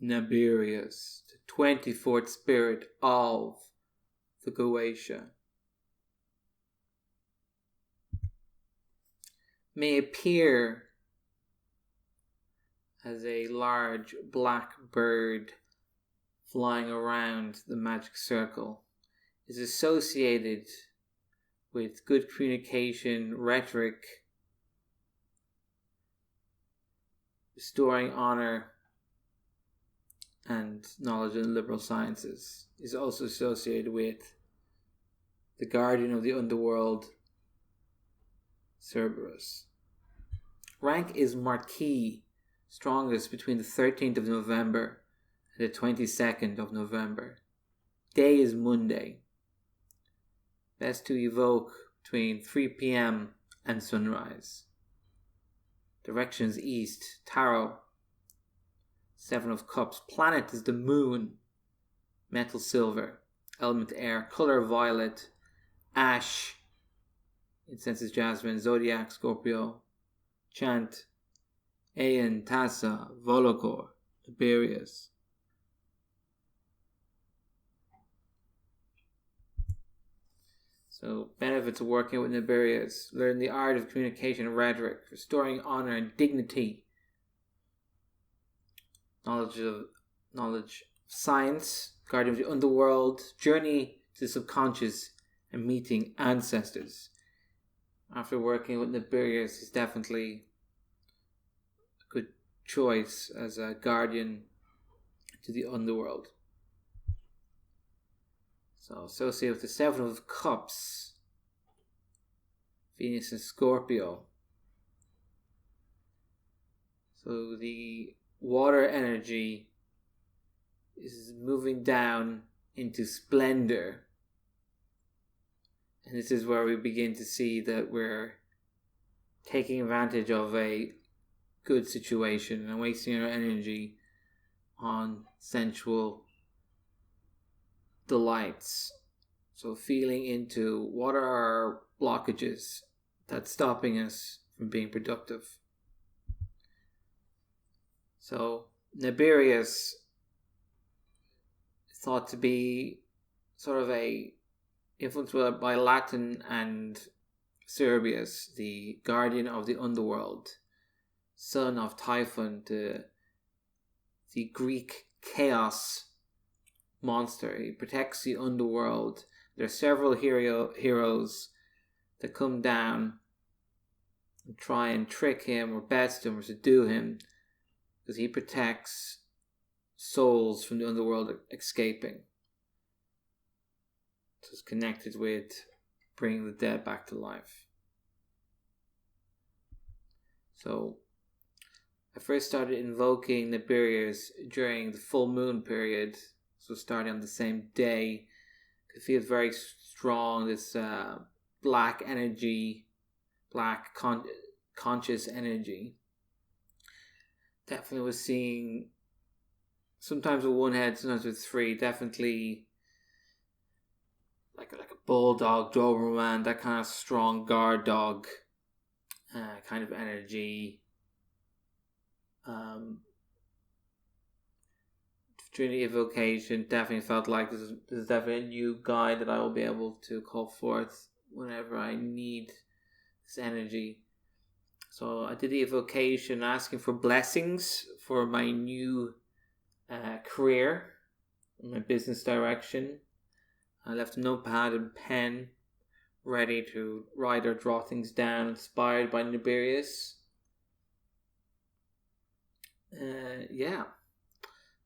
Naberius, the 24th spirit of the Goetia, may appear as a large black bird flying around the magic circle, is associated with good communication, rhetoric, restoring honor, and knowledge in liberal sciences. Is also associated with the guardian of the underworld, Cerberus. Rank is Marquis, strongest between the 13th of November and the 22nd of November. Day is Monday. Best to evoke between 3 p.m. and sunrise. Directions east. Tarot. 7 of Cups. Planet is the moon. Metal silver. Element air. Color violet. Ash. Incense is Jasmin. Zodiac, Scorpio. Chant. Eyan, tasa, volocur. Naberius. So, benefits of working with Naberius: learn the art of communication and rhetoric, restoring honor and dignity, knowledge of science, guardian of the underworld, journey to the subconscious, and meeting ancestors. After working with Naberius, is definitely a good choice as a guardian to the underworld. So, associated with the 7 of Cups, Venus and Scorpio. So, the water energy is moving down into splendor. And this is where we begin to see that we're taking advantage of a good situation and wasting our energy on sensual delights. So feeling into what are our blockages that's stopping us from being productive. So Naberius is thought to be sort of a influenced by Latin and Cerberus, the guardian of the underworld, son of Typhon, the Greek chaos monster. He protects the underworld. There are several heroes that come down and try and trick him or best him or subdue him, because he protects souls from the underworld escaping. So it's connected with bringing the dead back to life. So I first started invoking Naberius during the full moon period. So starting on the same day, it feels very strong. This black energy, conscious energy. Definitely was seeing sometimes with one head, sometimes with 3. Definitely like a bulldog, Doberman, that kind of strong guard dog kind of energy. During the evocation, definitely felt like this is definitely a new guide that I will be able to call forth whenever I need this energy. So I did the evocation asking for blessings for my new career, my business direction. I left a notepad and pen ready to write or draw things down, inspired by Naberius.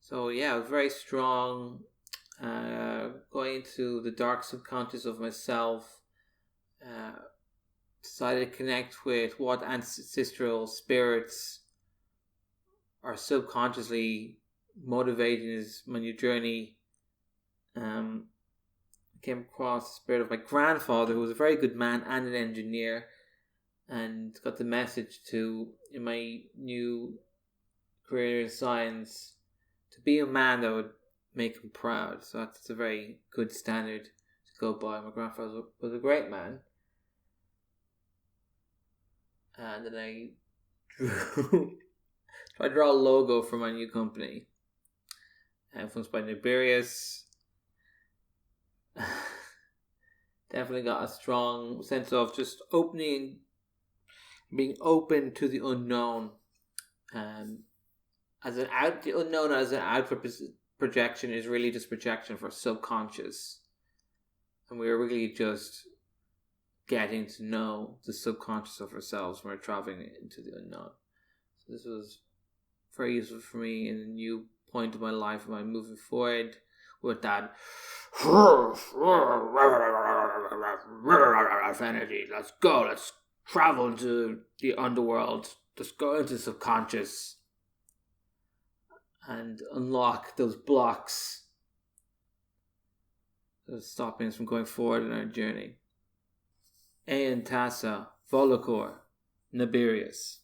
So it was very strong, going into the dark subconscious of myself, decided to connect with what ancestral spirits are subconsciously motivating my new journey. I came across the spirit of my grandfather, who was a very good man and an engineer, and got the message in my new career in science, to be a man that would make him proud. So that's a very good standard to go by. My grandfather was a great man. And then I tried to draw a logo for my new company. influenced by Naberius. Definitely got a strong sense of just being open to the unknown. The unknown as an outward projection is really just projection for subconscious, and we're really just getting to know the subconscious of ourselves when we're traveling into the unknown. So this was very useful for me in a new point of my life when I'm moving forward with that energy. Let's go, let's travel into the underworld, let's go into subconscious and unlock those blocks that are stopping us from going forward in our journey. Eyan, tasa, volocur, Naberius.